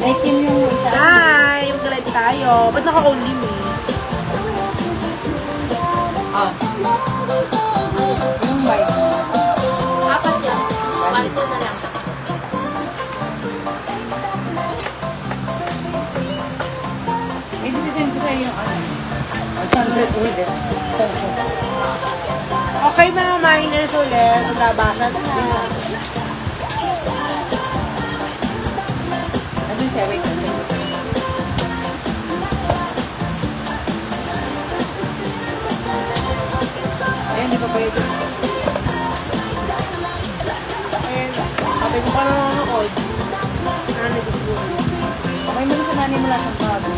May team yung isa. Hi! Mag-live tayo. Ba't naka-only me? Yung bike. Apat yan. Panto na lang. May disisend ko sa'yo yung ano. 100 ulit. Okay mga miners ulit. Magabasa na. Nandun siya, wait. Ayun, di pa ba yun? Ayun. Sabi ko pa nanonood. Nanay ko siguro. Okay mo na sa nanay mo lahat ng bago.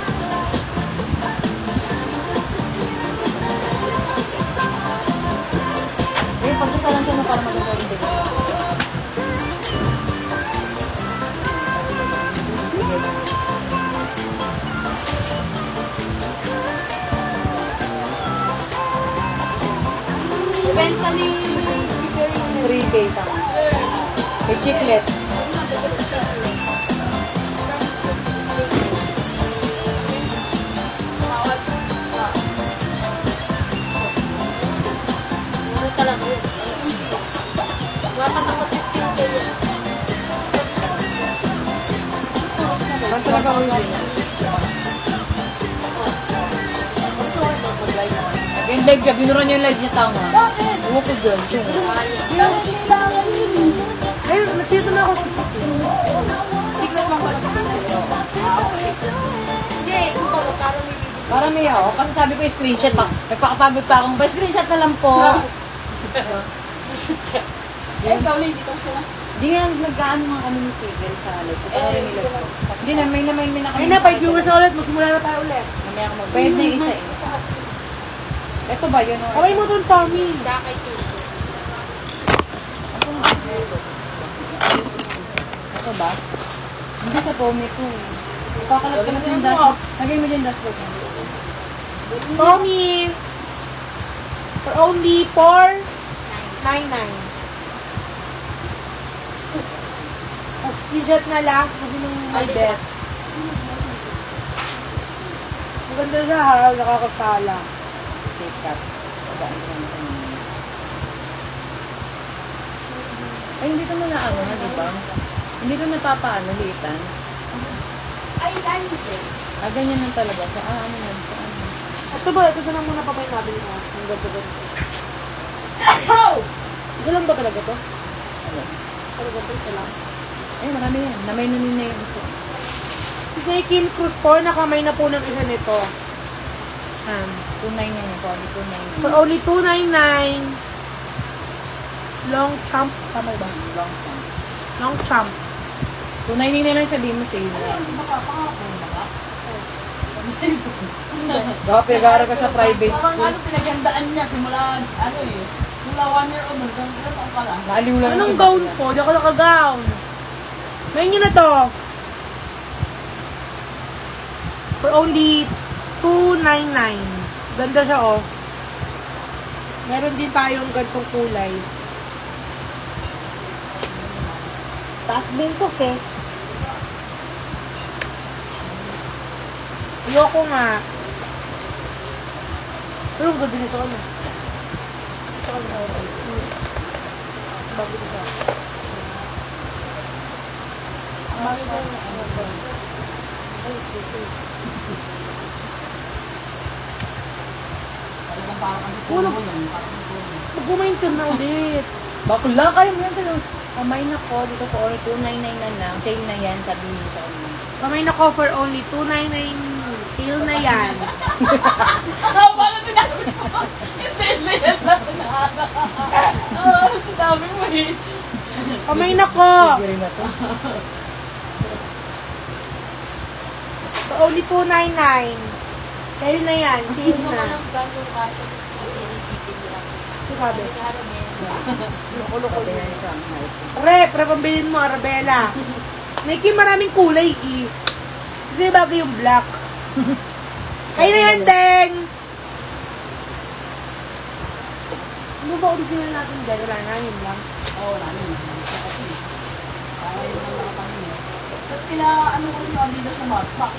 Ayun, pagkasalan siya na para maganda yung tigil. Ibenta ni Chico yung 3K tama. Kay Chiclet. Ano talaga yun? Mapatakot yung Chico yun. Ang talaga ko yun. Again, live siya. Binura niya yung live niya tama. Bakit? Ewan ko dyan. Ayun, nagsito na ako. Secret lang pala. Hindi, kung pa parang may video. Para may ako. Kasi sabi ko yung screenshot pa. Nagpakapagod pa akong, screenshot na lang po. Eh, ikaw lang, dito ka na. Hindi nga nag-gaano mga kami ni Tigil sa live. Ito na rin nila ko. Kasi na may Ayun na, 5 viewers na ulit. Magsimula na tayo ulit. Mamaya ako magbayad na yung isa eh. Ito ba yun? Kaway mo dun, Tommy. Dakay Chico. Ito ba? Hindi sa Tommy ko. Ipakalat ka na yung dashboard. Lagay mo dyan dashboard. Tommy! For only 4.99. Screenshot na lang kasi nung may bet. Maganda siya ha, nakakasala. Take up. Ay, hindi ko na ano na, di ba? Hindi ko napapaano, liitan. Ay, lines eh. Ganyan lang talaga. Ano yan? Ito ba? Ito lang muna papay natin ha. Ang ganda ba? Ito lang ba talaga to? Talaga to, ito lang. Ay, marami yan. Namay na nina yung isa. Si Kim Cruz po, nakamay na po ng isa nito. 2.9 yan yung Tommy. 2.9. For only 2.99. Long champ. Tama ba? Long time. Long champ. 2.9 na lang sabihin mo sa'yo na yan. Baka pinag-aaral ka sa private Parang school. ano pinagandaan niya simula ano eh. Mula 1 year old hanggang ilan taon pa lang. Naaliw lang Anong si gown Bakla. po? Di ako naka-gown. Ngayon nyo na to. For only 2.99. Ganda siya oh. Meron din tayong gantong kulay. Taas din to eh. Ayoko nga. Pero ang ganda nito ano. Ito ano. Bago dito. Talagang parang ang Wala. mo yan. Mag-kumain ka na ulit. Bakla kayo mo yan sa'yo. Kamay na ko. Dito po only 2.99 na lang. Sale na yan. Sabihin sa inyo. Kamay na ko for only 2.99. Sale na yan. Paano sinabi mo? Isip na yan lang na. Sinabi mo eh. Kamay na ko. Sige rin na to. For only 2.99. Sale na yan. Sale Gusto ko na. ng bagong kaso sa pinipigil lang. Ito sabi. Loko-loko din yan ito ang hype. Pre pambilin mo, Arabella. Nike, maraming kulay eh. Kasi bagay yung black. Ay na yan, Deng! Ano ba original natin, Deng? Wala na, yun lang. Oo, wala yun. Kasi, kaya yun lang mga pangin. Kina, ano ko yung Adidas na backpack.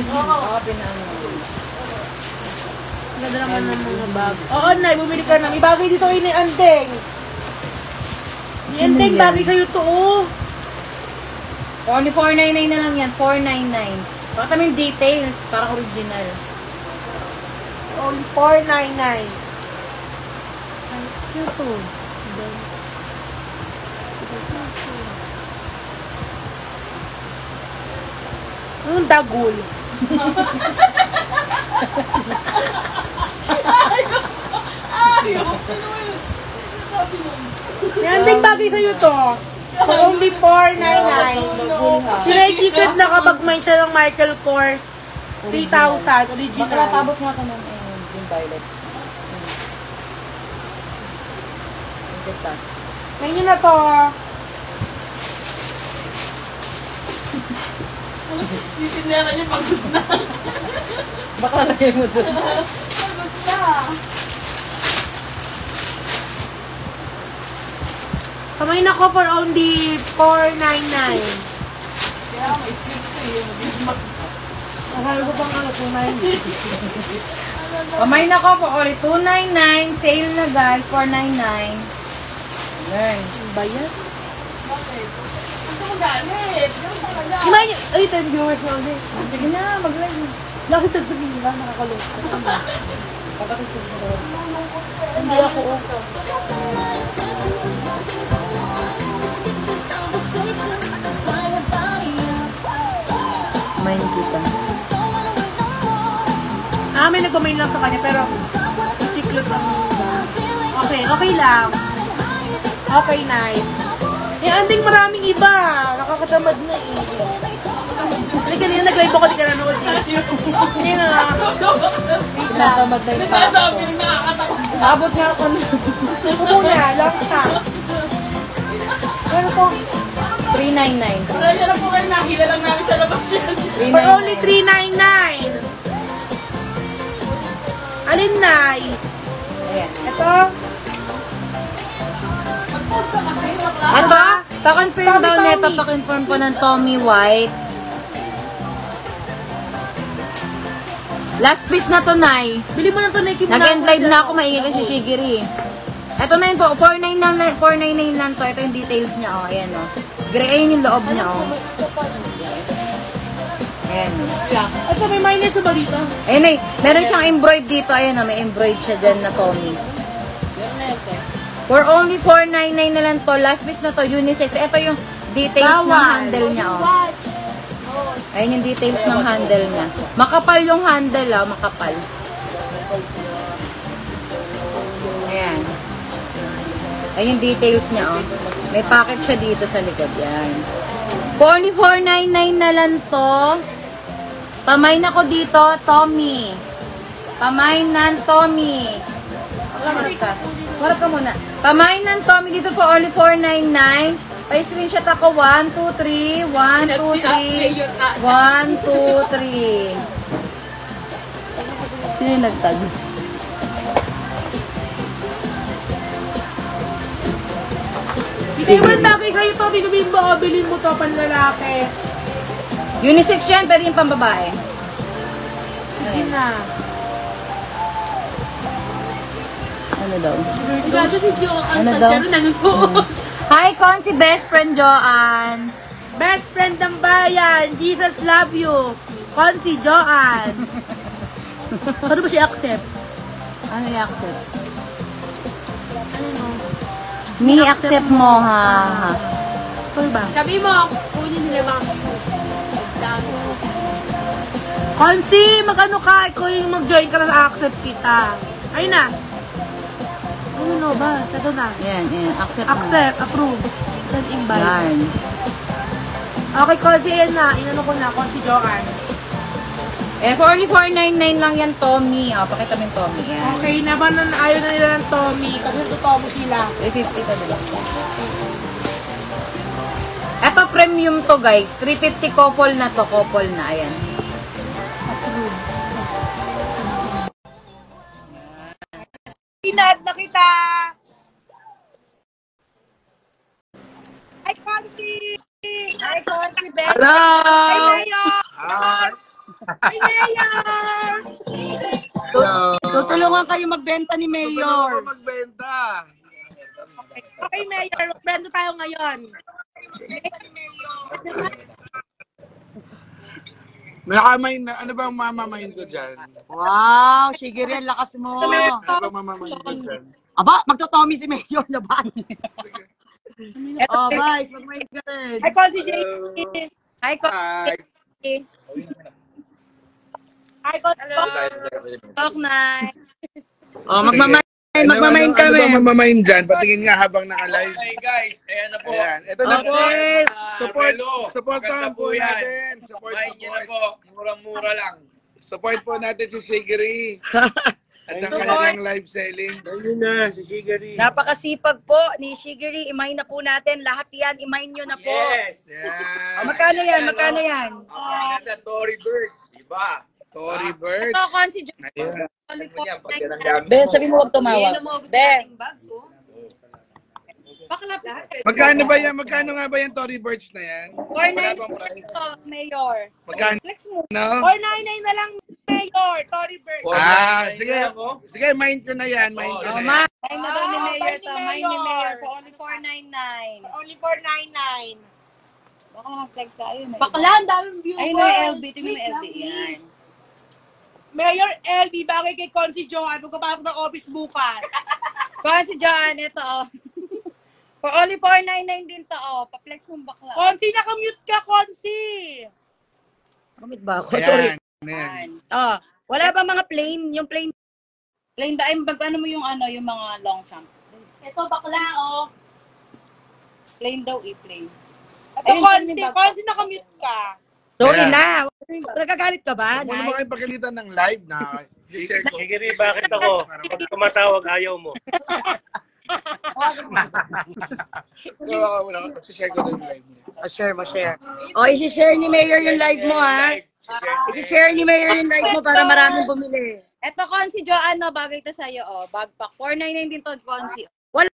Baka pinano. Ganda naman ng mga bag. Oo, Nay, bumili ka na. May bagay dito kay ni Andeng. Ni Andeng, yan? bagay sa'yo to, oh. Only 499 na lang yan. 499. Baka tamang details. Parang original. Only 499. Ay, cute to. Anong dagul? Ayaw! Ano yun? Sabi nun. May Andeng bagay sa'yo to. For only 499. Sinay-secret na kapag may siya ng Michael Kors. 3,000 Baka original. napabot nga ko ng yung violet. Ang ganda. May nyo na to. Titinera niya pagod na. Baka lagay mo doon. Pagod na. Kamay na ko for only 499. Kaya may script ko yun. Akala ko pang ano, 299. Kamay na ko for only 299. Sale na guys. 499. Learn. Ano ba yan? Bakit? Gusto mo galit. Ganun talaga. Kamay nyo. Ay, 10 viewers na ulit. Sige na, mag-live. Bakit tagpagin nila? Nakakalot. Kapatid ko sa Hindi ako. may nakita. May nagpamain lang sa kanya, pero chiclet ang okay, okay lang. Okay, nice. Eh, anding maraming iba. Nakakatamad na eh. Hindi kanina nag-live ako, di ka nanood eh. Hindi na. Tinatamad na yung pako. Nagsasabi ng nakakatakot. Abot nga ako na. Ito muna, lang siya. Pero po, 399. Wala niya na po kayo nakila lang namin sa labas yan. for only 399. Alin, Nay? Ayan. Ito? Ito, pa-confirm Tommy, daw Tommy. nito, pa-confirm po ng Tommy White. Last piece na to, Nay. Bili mo na ito, Nike. Nag-end live na ako, maingay si Shigiri. Ito na yun po, 499 lang to. Ito yung details niya, oh. Ayan, oh. Gray, ayun yung loob niya, oh. Ayan, oh. Ito, may minus sa balita. Ayun, ay, meron siyang embroid dito. Ayan, oh, may embroid siya dyan na Tommy. For only 499 na lang to. Last piece na to, unisex. Ito yung details ng Bawal. handle niya, oh. Ayun yung details ng handle niya. Makapal yung handle, oh. Makapal. Ayan. Ayun yung details niya, oh. May packet siya dito sa likod. Yan. For only 499 na lang to. Pamain ako dito, Tommy. Pamain ng Tommy. Harap ka. Harap ka muna. Pamain ng Tommy dito for only 499. Pa-screenshot ako. 1, 2, 3. 1, 2, 3. 1, 2, 3. Sino yung nagtag? Hindi mo bagay kayo to. Tinumin mo, bilhin mo to, panlalaki. Unisex yan, pwede yung pambabae. Sige na. Ano daw? Gago si Jo. Ano daw? Hi, Con, si best friend Joanne. Best friend ng bayan, Jesus love you. Consi Joanne. Paano ba siya accept? Ano i-accept? Ano no? Ni-accept mo, ha? Ano ba? Sabi mo, kunin nila mga dami. Consi, mag-ano ka? Ikaw yung mag-join ka na accept kita. Ayun na. Ano no ba? Ito na. Yan, yan. Accept mo. Accept, approve. Send invite. Yan. Okay, Consi, yan na. Inano ko na, Consi Joanne. Eh, for only 499 lang yan, Tommy. O, pakita mo yung Tommy. Yan. Okay, naman na ayaw na nila ng Tommy. Kasi totoo mo sila. 350 to nila. Ito, premium to, guys. 350 couple na to. Couple na. Ayan. Inad na kita! Ay, Consi! Hi, Consi Beth. Hello! Hi, Mayor! Hi. Hi, Mayor! Tutulungan kayo magbenta ni Gusto ko Mayor. magbenta. Okay, Mayor. Magbento tayo ngayon. Nakamain na. Ano bang mamamain ko dyan? Wow, sige rin, lakas mo. Ano bang mamamain ko dyan? Aba, magtotomi si Mayor na ba? Oh, guys, mag-main ka rin. Hi, Consi JC. Hi, Hi. Consi. Hi, Consi. Talk night. Oh, magmamain Ano kami. bang mamamain dyan? Patingin nga habang naka-live. Hey guys, ayan na po. Ayan. Ito na po. Okay. Supportahan po yan. natin. Support. Nyo na po. Murang-mura lang. Support po natin si Shigiri. At ang kanilang live selling. Ayun na, si Shigari. Napakasipag po ni Shigiri. Imahin na po natin. Lahat yan, imahin nyo na po. Yes. Yan. Magkano yan? Magkano yan? Ang na Tory Birds, diba? Tory Birds. Ito, Consi Jo. Ayan. Only Yan, pag yan ang 499. gamit Be, mo. sabi mo huwag tumawag. Be, Bakla Magkano ba yan? Magkano nga ba yan Tory Birds na yan? Wala 499 bang price? ito, Mayor. Magkano? Flex mo. 499 na lang, Mayor. Tory Bird. Sige. Sige, mind ko na yan. Mind ko na yan. ma, Mine na daw ni Mayor to. Mine ni Mine ni Mayor Mayor. for only 499. Only 499. Baka mag-flex tayo. Bakla, ang daming viewers. Ayun na yung LB. Tingnan mo yung LB. Yan. Mayor LB, bagay kay Consi Joan. Magpapasok ng office bukas. Consi John, ito oh. For only 499 din to oh. Pa-flex mong bakla. Consi, nakamute ka, Consi. kamit ba ako? Sorry. Ayan. Ayan. Yan. Ah, wala ba mga plain? Yung plain Plain ba? Ay, ano mo yung ano, yung mga long champ. Ito, bakla, oh. Plain daw, plain. Ito, Ayun, Consi. yung bag- Consi, nakamute ka. Sorry Ayan. na. Nagagalit ka ba, Huwag mo Nay? naman kayong pakilitan ng live na share ko. Shigari, bakit ako? Pag tumatawag, ayaw mo. Gawa ka muna. Share ko na yung live niya. Oh, share mo, share. O, isi-share ni Mayor yung live mo, ha? Isi-share ni Mayor yung live mo para maraming bumili. Ito, Consi Jo, ano, bagay to sa'yo, oh. Backpack. 499 din to, Consi. Walang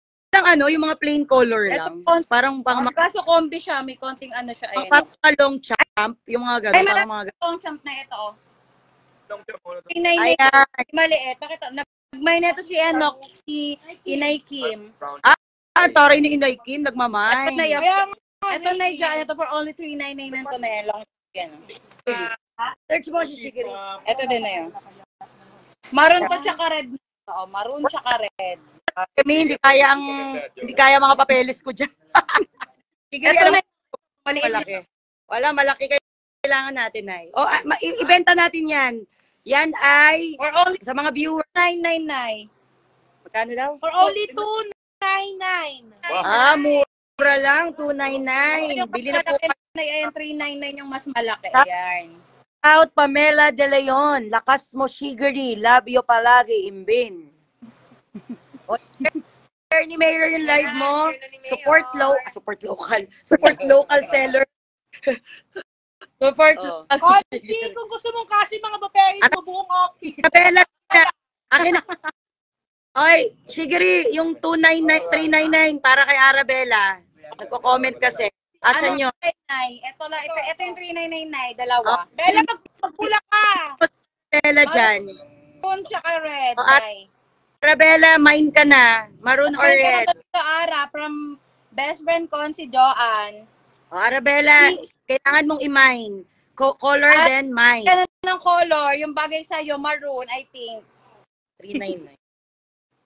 ano, yung mga plain color Ito, lang. Consi. Parang pang Kaso combi siya, may konting ano siya, ayun. mga long champ, yung mga Ay, gano'n, parang marami mga long champ na ito, oh. gano'n. 499, Ayan. maliit. Pakita, nagmay na to si Enoch, si Inay Kim. Ah, Toray ni Inay Kim, nagmamay. Ito na yun. Kaya Ito na dyan, ito for only 399 na to na yan, long champ yan. Search mo si Shigiri. Ito din na yun. Maroon to tsaka red. Oo, maroon tsaka red. Kami, hindi kaya mga papeles ko dyan. Shigiri, Ito alam na mo, maliit. malaki. Wala, malaki kailangan natin, Nay. O, ibenta natin yan. Yan ay, For only sa mga viewers, 999. magkano daw? for only 299. Ah, mura lang, 299. Bili na po Ayan, 399 yung mas malaki. Ayan. out, Pamela De Leon. Lakas mo, Shigiri. Love you palagi, Imbin. O, share ni Mayor yung live mo. Support local. Support local seller. Support. Oh. Consi, kung gusto mong kasi mga babae mo buong office. Kapela, akin na. Oy, Shigiri, yung 299, 399 para kay Arabella. Nagko-comment kasi. Asan nyo? Nay? Ito lang. Ito yung 399, dalawa. Bella, magpula ka. Kapela dyan. Maroon tsaka red, Oh, at- Nay. Arabella, mine ka na. Maroon or red? Ito Ara from best friend ko si Joanne. O, Arabella, kailangan mong i-mine. Color At- then mine. Ganun ng color, yung bagay sa'yo, maroon, I think. 399.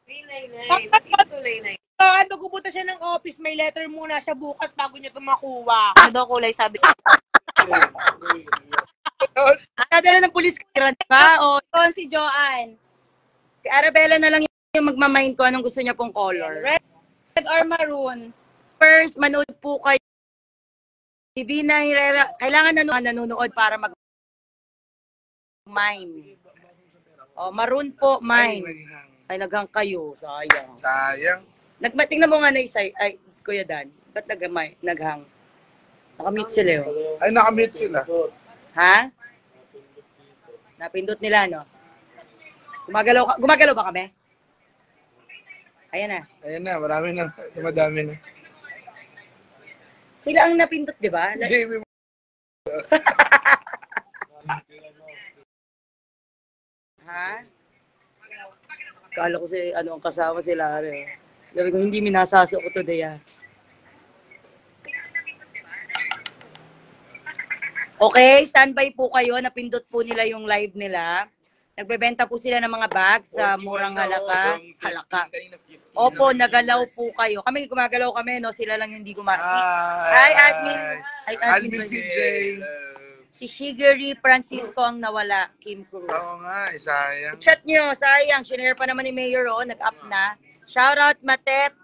399. Ano, pupunta siya ng office, may letter muna siya bukas bago niya ito makuha. Ano daw kulay sabi ko? Nadala ng police clearance pa? O Si Joanne. si Arabella na lang yung magmamine ko anong gusto niya pong color. Red or maroon. First, manood po kayo. Si Vina Herrera, kailangan nanonood para mag-mine. O, maroon po, mine. Ay, naghang kayo. Sayang. Sayang. Tingnan mo nga na isa, ay, Kuya Dan. Ba't naghang? Nakamute sila yun. Ay, nakamute sila. Ha? Napindot nila, no? Gumagalaw ba kami? Ayan na. Ayan na, marami na. Madami na. Sila ang napindot, di ba? Jamie. Ha? Kala ko ang kasama si Larry. Sabi ko, hindi minasaso ko today, ah. Okay, standby po kayo. Napindot po nila yung live nila. Nagbebenta po sila ng mga bags sa murang halaka. Opo, nagalaw po kayo. Kami gumagalaw kami, no? Sila lang yung hindi gumasi. Hi, admin. Hi, Admin CJ. Si Shigery Francisco ang nawala, Kim Cruz. Oo nga, sayang. Chat nyo, sayang. Shinare pa naman ni Mayor, oh. Nag-up na. Shoutout, Matet.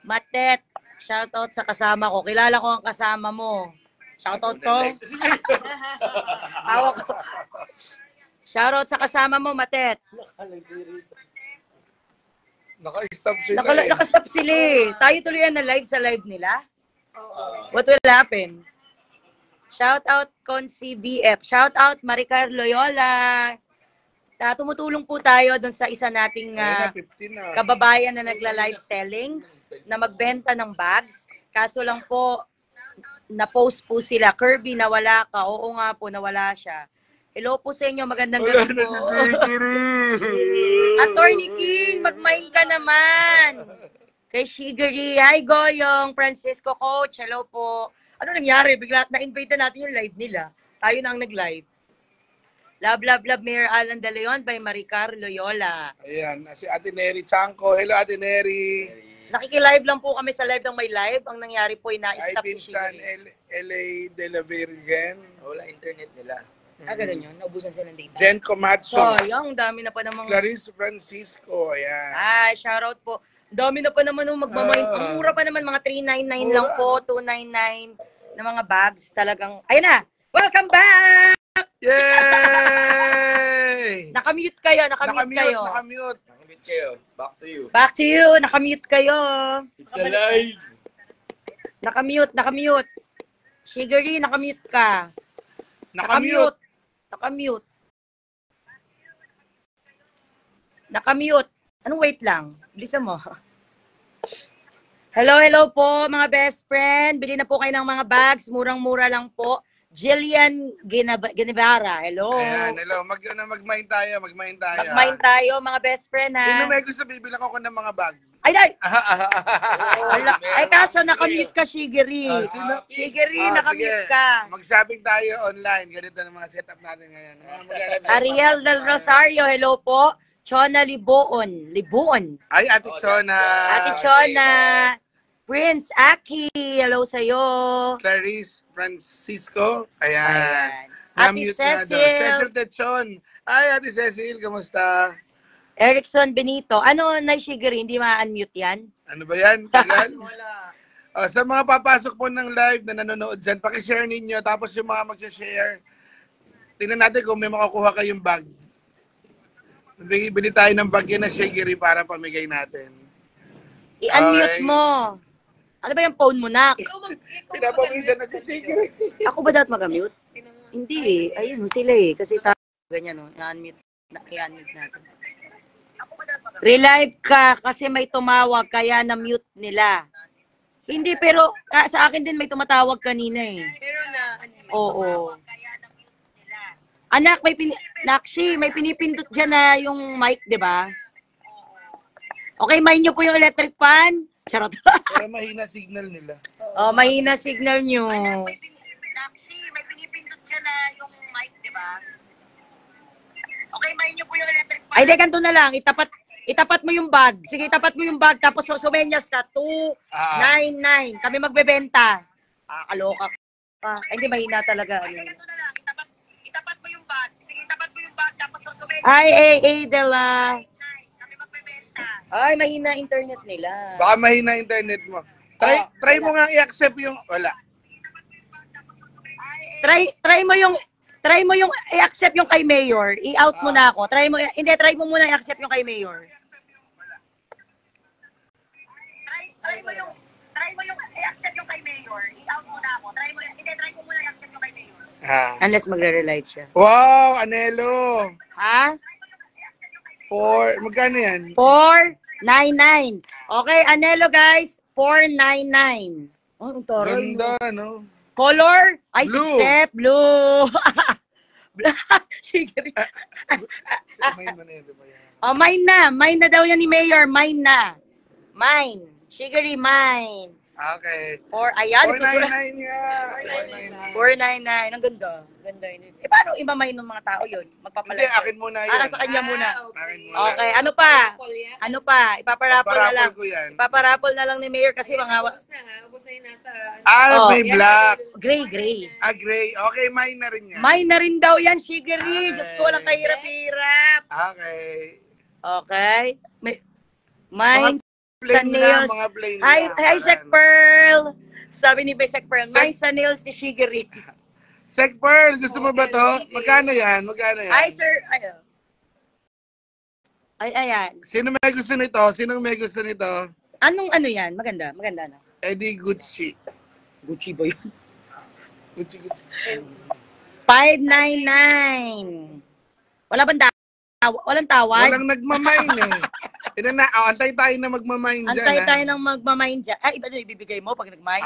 Matet. Shoutout sa kasama ko. Kilala ko ang kasama mo. Shoutout ko. Hawak ko. Shoutout sa kasama mo, Matet. Naka-stop sila eh. Naka-stop sila eh. Tayo tuloy na live sa live nila. What will happen? Shoutout Consi BF. Shoutout Maricar Loyola. Tumutulong po tayo doon sa isa nating kababayan na nagla-live selling na magbenta ng bags. Kaso lang po, na-post po sila. Kirby, nawala ka. Oo nga po, nawala siya. Hello po sa inyo. Magandang gabi po. Attorney King, mag-mine ka naman. Kay Shigery. Hi, Goyong. Francisco Coach. Hello po. Ano nangyari? Bigla na-invite na natin yung live nila. Tayo na ang nag-live. Love, love, love, Mayor Alan De Leon by Maricar Loyola. Ayan, si Ate Neri Chanco. Hello, Ate Neri. Nakikilive lang po kami sa live ng may live. Ang nangyari po ay na-stop si Pinsan Shigery. LA de la Virgen. Wala internet nila. Ganun yun. Naubusan sila ng data. Jen Comatso. Yung dami na pa namang... Clarice Francisco. Ayan. Ay, shoutout po. Dami na pa naman nung magmamain. Ang mura pa naman, mga 399 lang po, 299 na mga bags. Talagang, ayun na! Welcome back! Yay! Nakamute kayo, nakamute kayo. Nakamute. Nakamit kayo. Back to you. Back to you, nakamute kayo. It's alive! Nakamute. Shigery, nakamute ka. Nakamute. Nakamute. Anong wait lang? Bilisan mo. Hello po mga best friend. Bili na po kayo ng mga bags. Murang-mura lang po. Jillian Ginevara. Hello. Ayan, hello. Mag-mine tayo. Mag-mine tayo mga best friend, ha? Sino may gusto bibilang ako ng mga bag? Ay! Ay, kaso nakamute ka, Shigery. Shigery, nakamute sige. ka. Mag-shopping tayo online. Ganito ang mga setup natin ngayon. Ariel del Rosario, hello po. Chona Libuon. Ay, Ate Chona. Ate Chona. Prince Aki, hello sa'yo. Clarice Francisco. Ayan. Ate Cecil. Techon. Ay, Ate Cecil, kamusta? Erickson Benito. Ano, Shigery, hindi ma-unmute yan? Ano ba yan? Tagal? Sa mga papasok po ng live na nanonood dyan, pakishare ninyo. Tapos yung mga mag-share, tingnan natin kung may makukuha kayong bag. Bili tayo ng bag yan na Shigery para pamigay natin. I-unmute mo. Ano ba yung phone mo, Nak? Pinapawisan na si Shigery. Ako ba dapat mag-unmute? Hindi eh. Ayun, sila eh. Kasi ganyan, no? I-unmute natin. Relive ka kasi may tumawag kaya na-mute nila. Hindi, pero sa akin din may tumatawag kanina eh. Pero na, Oo. Anak, Nakshi, may pinipindot dyan na yung mic, di ba? Okay, main nyo po yung electric fan. Charot. Pero mahina signal nila. Mahina signal nyo. Nakshi, may pinipindot dyan na yung mic, di ba? Okay, main nyo po yung electric fan. Ay, di, ganito na lang. Itapat mo yung bag. Sige, itapat mo yung bag. Tapos sumenyas ka. 299. Kami magbebenta. Kaloka ka. Ay, hindi, mahina talaga. Ay, ganito na lang. Itapat mo yung bag. Sige, itapat mo yung bag. Tapos sumenyas. Ay, Adela. Kami magbebenta. Ay, mahina internet nila. Baka mahina internet mo. Try mo nga i-accept yung... Wala. Try mo yung i-accept yung kay Mayor. I-out mo na ako. Try mo muna i-accept yung kay Mayor. Try mo yung i-accept yung kay Mayor. I-out mo na ako. Try mo muna i-accept yung kay Mayor. Unless magre-relive siya. Wow, Anelo. Ha? Magkano yan? 499. Okay, Anelo guys, 499. Oh, ang taray, no? Ganda, no? Color? Ay, Blue. success, blue. Shigeri. May manero pa yan. Oh, mine na daw yan ni Mayor, mine na. Mine. Shigeri, mine. Okay. Ayan, 499 nga. 499. 499. Ang ganda. Ganda yun. Paano imamay ng mga tao yun? Hindi, Magpapalit. akin muna yan. Sa kanya muna. Akin muna. Okay, ano pa? Ano pa? Ipaparapol na lang. Paparapol ko yan. Ipaparapol na lang ni Mayor kasi mga Ubus na ha. Ubus na yun nasa... Oh. May black. gray. Gray. Okay, mine na rin yan. Mine na rin daw yan, Shigeri. Okay. Diyos ko, walang kahirap-hirap. Okay. Okay. Mine sa Plain nails. na, mga plain Hi, Sec Pearl. Sabi ni Sec Pearl, mine sa nails ni Shigeri. Sec Pearl, gusto mo ba to? Magkano yan? Ay, sir. Ayan. Sino may gusto nito? Sinong may gusto nito? Anong ano yan? Maganda na. Eddie Gucci. Gucci ba yun? Gucci. 599. Walang tawad? Walang nagmamine eh. Antay tayo na magmamine dyan. Antay tayo ng magmamine dyan. Ay, iba na ibibigay mo pag nagmine?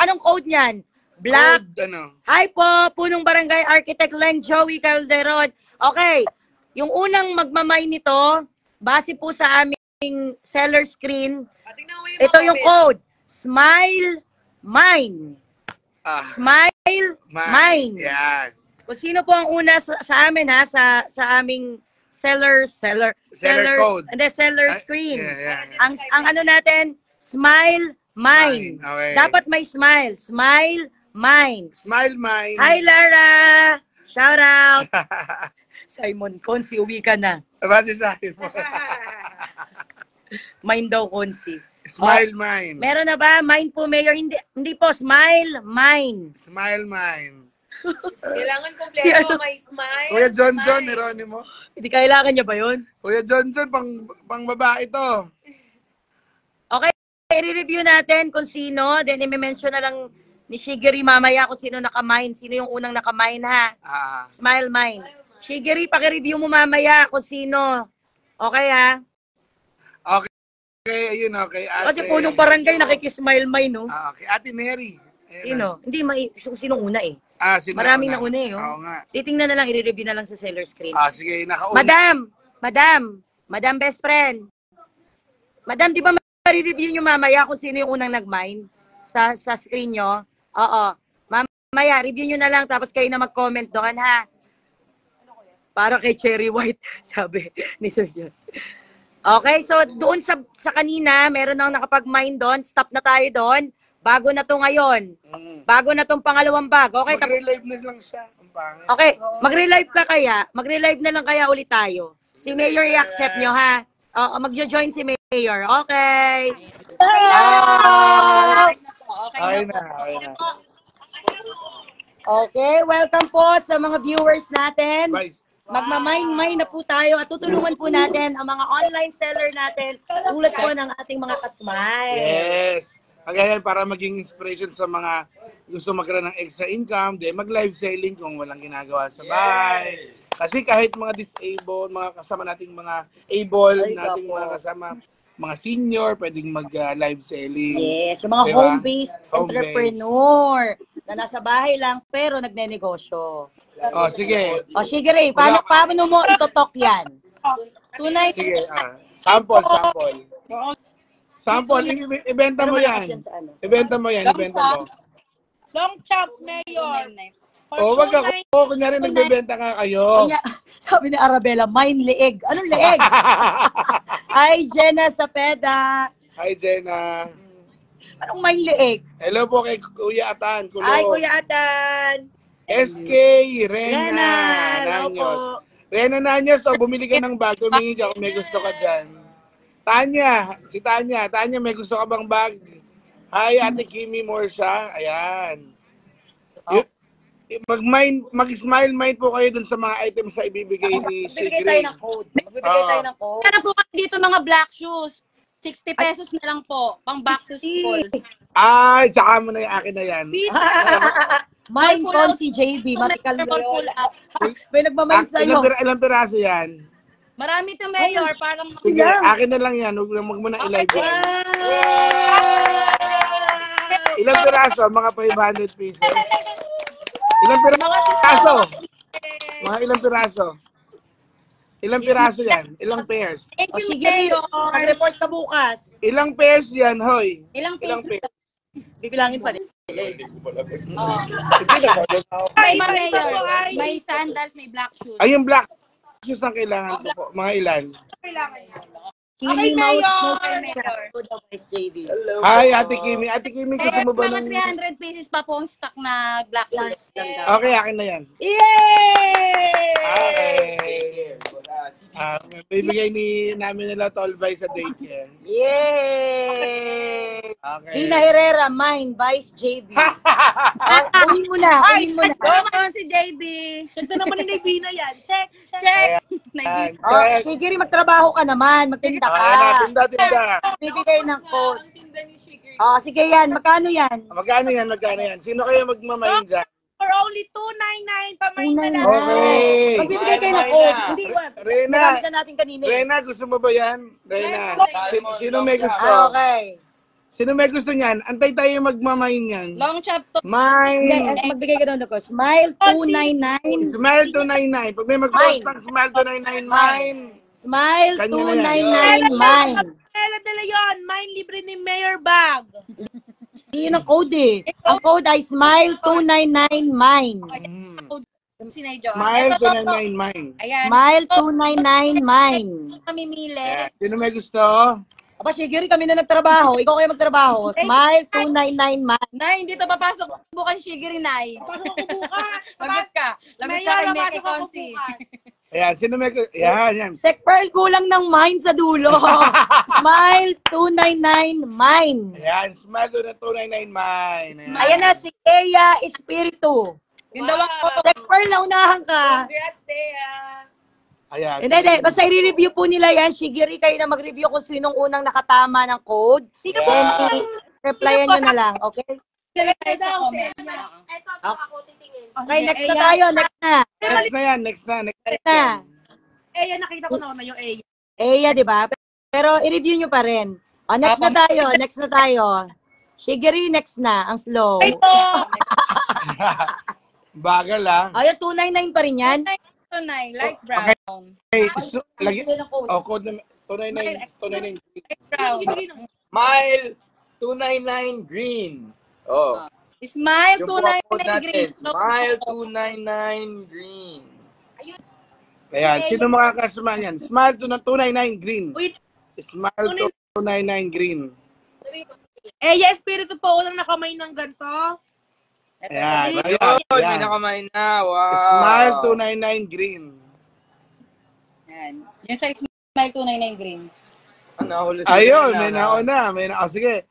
Anong code niyan? Black. Code, ano? Hi po, Punong Barangay Architect Len Joey Calderon. Okay, yung unang magmamine nito, base po sa aming seller screen, ito yung code. Smile Mine. Smile Mine. Yan. Kung sino po ang una sa amin ha, sa aming seller code. And the seller screen. Yeah. Ang ano natin, Smile Mine. Okay. Dapat may smile. Smile Mine. Smile Mine. Hi Lara! Shout out! Simon Consi, uwi ka na. Base sa akin mo. Mine daw Consi. Smile Mine. Meron na ba? Mine po, Mayor. Hindi po. Smile Mine. Smile Mine. Kailangan kompleto, may smile. Kuya John Jeronimo. Hindi kailangan niya ba yun? Kuya John, pang babae to. Okay, i-review natin kung sino. Then, i-mention na lang ni Shigeri mamaya kung sino nakamine. Sino yung unang nakamine, ha? Smile Mine. Shigeri, paki-review mo mamaya kung sino. Okay, ha? Okay, ayun, okay. Kasi Punong Barangay, nakikismile Mine, no? Okay, Ate Neri. Sino? Hindi, sinong una, eh. Sino Maraming una? na una, eh. Oh. Oo nga. Titingnan na lang, i-review na lang sa seller screen. Sige, nakauna. Madam best friend. Madam, di ba ma-review nyo mamaya kung sino yung unang nag-mine sa screen nyo? Oo. Mamaya, review nyo na lang tapos kayo na mag-comment doon, ha? Para kay Cherry White, sabi ni Sir John. Okay, so doon sa kanina, meron nang nakapag-mine doon. Stop na tayo doon. Bago na to ngayon. Bago na tong pangalawang bag. Okay, mag-relive na lang siya. Ang pangit. Okay, mag-relive ka kaya? Mag-relive na lang kaya ulit tayo. Si Mayor i-accept nyo, ha? Magjo-join si Mayor. Okay. Hello! Okay na. Okay, welcome po sa mga viewers natin. Bye. Magmamine-mine na po tayo at tutulungan po natin ang mga online seller natin tulad po ng ating mga kasmay. Yes. Again, para maging inspiration sa mga gusto magkaroon ng extra income, mag-live selling kung walang ginagawa sa bahay. Kasi kahit mga disabled, mga kasama nating mga nating mga kasama, mga senior, pwedeng mag-live selling. Yes, yung mga home-based entrepreneur na nasa bahay lang pero nagnenegosyo. Sige. Shigeri, paano mo itotok yan? Tunay. Sige, sample. Sample, ibenta mo yan. Ibenta mo. Long chop, Mayor. Wag ako. Kunyari nagbebenta ka kayo. Sabi ni Arabella, mine leeg. Anong leeg? Hi, Jenna Sapeda. Hi, Jenna. Anong mine leeg? Hello po kay Kuya Atan. Hi, Kuya Atan. SK Rena Nanyos. Rena Nanyos, bumili ka ng bag. Humingi ka kung may gusto ka dyan. Tanya, may gusto ka bang bag? Hi, Ate Kimi Morsha. Ayan. Mag-smile mind po kayo dun sa mga items na ibibigay ni Magbibigay tayo ng code. Meron po kasi dito mga black shoes. 60 pesos na lang po. Pang back to school. Ay, tsaka mo na yung akin na yan. Mine con si JB. Matikal mo yun. May nagmamine sa'yo. Ilang piraso yan? Marami ito, Mayor. Parang sige, akin na lang yan. Huwag mo na i-live yan. Ilang piraso? Mga 500 pesos. Ilang piraso? Mga ilang piraso? Ilang piraso yan? Ilang pairs? Thank O you, sige, Mayor. mag-report ka bukas. Ilang pairs yan, hoy? Ilang pairs? Bibilangin pa din. Hindi na. May Iba-iba Mayor. po ay May sandals, may black shoes. Ay, yung black shoes ang kailangan ko po. Mga ilan? kailangan niya. Kili Mayor! Mayor. Vice JB. Hello. Hi, Ate Kimi. Ate Kimi, gusto Mayor, mo ba mga ng... 300 pieces pa po ang stock na black shoes. Okay, akin na yan. Yay! Okay. Bibigay namin nila Tolvay sa daycare. Yay! Okay. Dina Herrera, mine, Vice JB. Unin mo na, unin mo na. Go si JB. Check na naman ni Bina yan. Check. Check. Yan. Oh, sige, magtrabaho ka naman, magtinda ka. Tinda. Bibigay ng code. Oh, sige yan, magkano yan? Magkano yan? Sino kayo magmamayin dyan? For only 299 pamay na lang. Okay. Magbibigay kayo ng code. Hindi, Rena. nagamit na natin kanina. Rena, gusto mo ba yan? Rena. Sino may gusto? Ah, okay. Sino may gusto niyan? Antay tayo magmamayin yan. Long chop to. Hindi, Mine. magbigay ka doon ako. Smile 299. Smile 299. Pag may mag-post Mine. ng Smile 299, mine. Smile Kanya na yan. 299 mine. Ella de Leon, mine libre ni Mayor Bag. Yun ang code eh. Ang code ay Smile 299 mine. Si Nigel. Smile Ito to. 299, mine. Ayan. Smile 299 mine. Mamimili. Ayan. Sino may gusto? Aba, sige rin kami na nagtrabaho. Ikaw kayo magtrabaho. Smile 299 mine. Nay, hindi to papasok bukas Shigiri, Nay. Pasok ako bukas. Lagot ka. Lagot ka Mayor, kay Meke pasok ako Consi. bukas. Ayan, sino may gusto? Yan. Sek Pearl, kulang ng mine sa dulo. Smile 299 mine. Ayan, Smile 299, mine. Ayan na, si Eya Espiritu. Yung daw ako. Sek Pearl, naunahan ka. Ayan. Hindi. Basta i-review po nila yan. Shigiri, kayo na mag-review kung sinong unang nakatama ng code. Then, i-replyan nyo na lang. Okay? Sila tayo sa comment. Okay, next na tayo. Next na. Next na yan. Next na. Next na. Eya, nakita ko na yung Eya. Eya, di ba? Pero i-review nyo pa rin. O, next na tayo. Next na tayo. Shigiri, next na. Ang slow. Ay po! Bagal ah. Ayan, 299 pa rin yan. Ito, Nay. Light brown. Okay, lagi. Bigay ng code. Oh, code na 299. Light brown. Smile 299 green. Oh. Smile Yung promo 299 green. natin. Smile 299 green. Ayan, sino makakasama yan? Smile 299 green. Wait. Smile 299 green. Eya, Espiritu po unang nakamay ng ganito. Ayan. Ayun, may Ayan. nakamay na. Wow. Smile 299 green. Yan. Yung sa Smile 299 green. Ano, Ayun, may nauna. Oh, sige.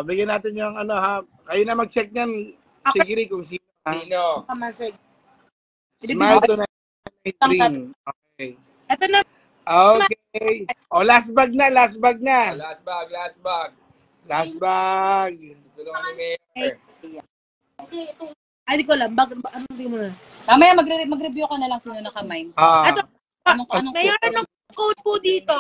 Bigyan natin yung ano ha. Kayo na mag-check niyan. Sigiri kung sino. Ha? Sino? Come on, sir. Smile 299 green. Okay. Ito na. Okay. Last bag na. Last bag. Last bag. Tulungan ni Mayor. Ay, di ko alam. Ano hindi mo na? Mamaya mag-review ka na lang sino nakamay. Ito. Anong Mayor, anong code po dito?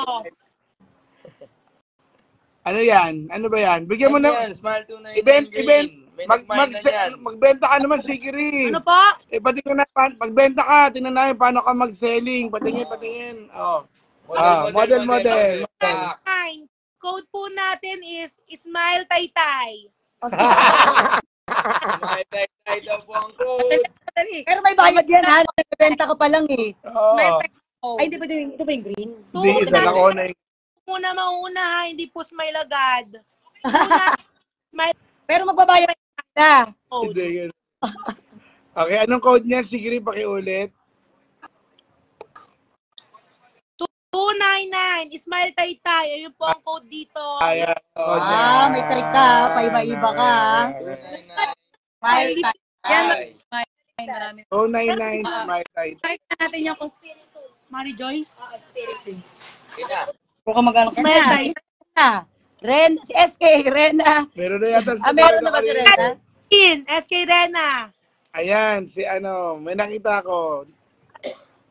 Ano yan? Ano ba yan? Bigyan mo na. Yan, Smile 299 Event. green. May nagmay na yan. Magbenta ka naman, Sigiri. Ano po? Patingin na, pagbenta ka, tingnan namin paano ka mag-selling. Patingin. Oh. Model. Fine. Code po natin is Smile Taytay. Smile tayo daw po ang code. Pero may bayad yan, ha? Nagbenta ka pa lang, eh. Oo. Ay, di ba ito ba yung green? Hindi, isa lang ako na Muna mauna ha, hindi po Smile agad. Pero magbabayad na. Code. Hindi, yun. Okay, anong code niya? Sigiri, pakiulit. 299, Smile Taytay. Ayun po ang code dito. Ayan. Code niya. May trick ka. Paiba-iba ka. 299. Yan, Ay. marami. 299 Smile Tide. Check na natin yung kung Mari Joy. kung ka mag-ano. Smile Taytay. Ren, si SK, Rena. Meron na yata Meron na ba si Rena? SK Rena. Ayan, may nakita ko.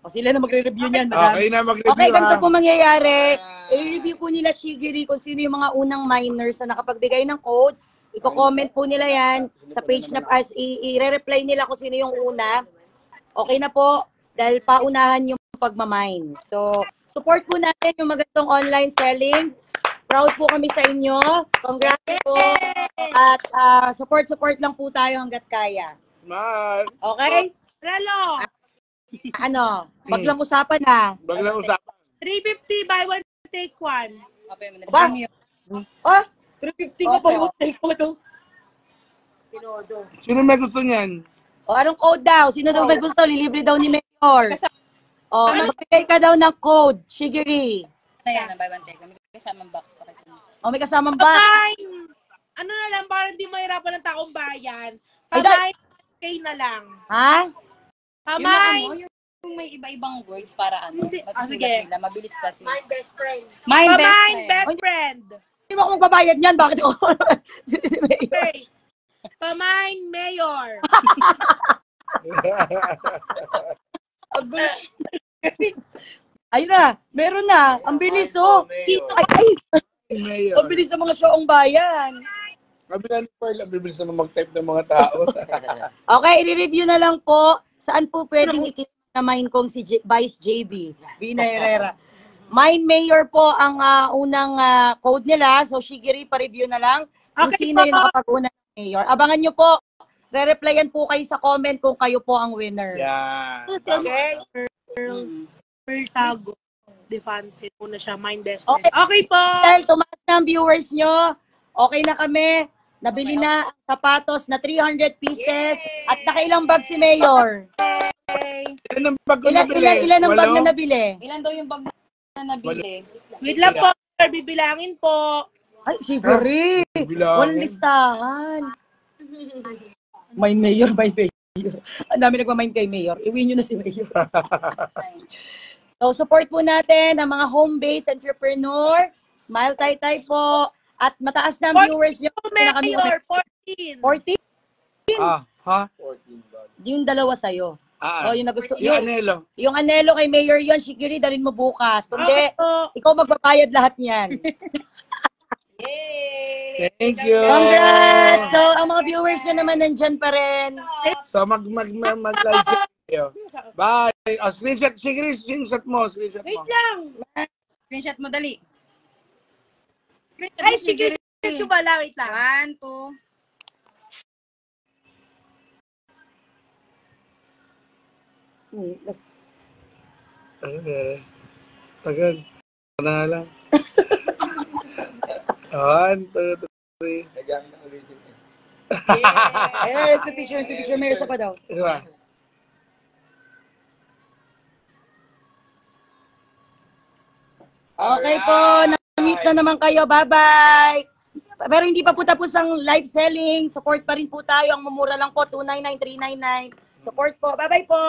O sila na magre-review niyan. Okay na mag-review Okay, ganito ha. po mangyayari. I-review po nila Shigiri kung sino yung mga unang miners na nakapagbigay ng code. i-comment po nila yan sa page na, i-reply nila kung sino yung una. Okay na po, dahil paunahan yung pagmamine. So, support po natin yung magandang online selling. Proud po kami sa inyo. Congrats po. At support lang po tayo hanggat kaya. Smart. Okay? Relo, Ano? Baglang usapan na. Baglang usapan. 350 buy one, take one. Ba? Oh, 350 ko pa yung take mo to. Sino may gusto niyan? O, anong code daw? Sino daw may gusto? Lilibre daw ni Mayor. O, magbigay ka daw ng code. Shigiri. Ayan, ang buy one take. May kasamang box pa kayo. O, may kasamang ba? Pamain! Ano na lang, para hindi mahirapan ng taong bayan. Pamain, kay na lang. Ha? Pamain! Yung may iba-ibang words para ano. Hindi. Masusulat Sige. nila, mabilis kasi. My best friend. My best Pamain, friend. best friend. Hindi mo ako magbabayad niyan. Bakit ako? Si Mayor. Okay. Pamain, mayor. Ayun na. Meron na. Ang bilis, oh. Ay, Mayor. ang bilis ng mga syoong bayan. Kabila ni Pearl, ang bibilis naman mag-type ng mga tao. Okay, i-review na lang po. Saan po pwedeng i-click na mine kong si Vice JB, Vina Herrera. Mine Mayor po ang unang code nila. So, Shigiri, pa-review na lang kung Okay sino po. yung nakapag-una ng Mayor. Abangan nyo po. Re-replyan po kayo sa comment kung kayo po ang winner. Yan. Okay? Pearl Tago. Defante muna siya, mine best friend. Okay po. Dahil tumaas na ang viewers nyo, okay na kami. Nabili na ang sapatos na 300 pieces at nakailang bag si Mayor. Ilan ang bag ko nabili? Ilan ang bag Walo? na nabili? Ilan daw yung bag na nabili? Wait lang po, sir. Bibilangin po. Ay, Shigiri. Bilangin. Walang listahan. May Mayor. Ang dami nagmamind kay Mayor. Iwi nyo na si Mayor. So, support po natin ang mga home-based entrepreneur. Smile Taytay po. At mataas na ang viewers nyo. Mayor, 14. 14? Ha? Yung dalawa sa'yo. O, yung nagusto. Yung anelo. Yung anelo kay Mayor yun, Shigiri, dalhin mo bukas. Kundi, Okay po. ikaw magbabayad lahat niyan. Thank you. Congrats! So, ang mga viewers nyo naman nandyan pa rin. So, mag-live kayo. Bye. Screenshot. Sige, screenshot mo. Screenshot mo. Wait lang. Screenshot mo, dali. Ay, sige. Ito pala. Wait lang. 1, 2. Tagal. Na lang. 1, 2, 3. Picture, may isa pa daw. Diba? Okay po, na-meet na naman kayo. Bye-bye! Pero hindi pa po tapos ang live selling. Support pa rin po tayo. Ang mumura lang po, 299, 399. Support po. Bye-bye po!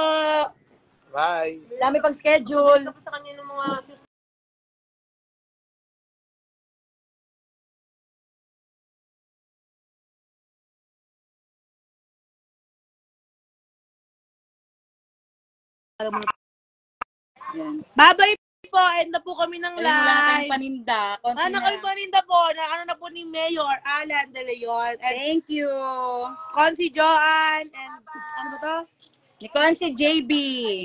Bye. Dami pang schedule. Sa kanya ng mga Yan. Bye-bye po. End na po kami ng Ayun, wala na tayong live. paninda. Konti Ano na. kami paninda po? Ano na po ni Mayor Alan De Leon. And Thank you. Consi Joanne. And ano ba to? Ni Consi JB.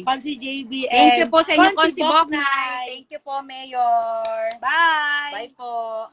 Consi JB. Thank and you po sa inyo, Consi Consi Boknay. Boknay. Thank you po, Mayor. Bye. Bye po.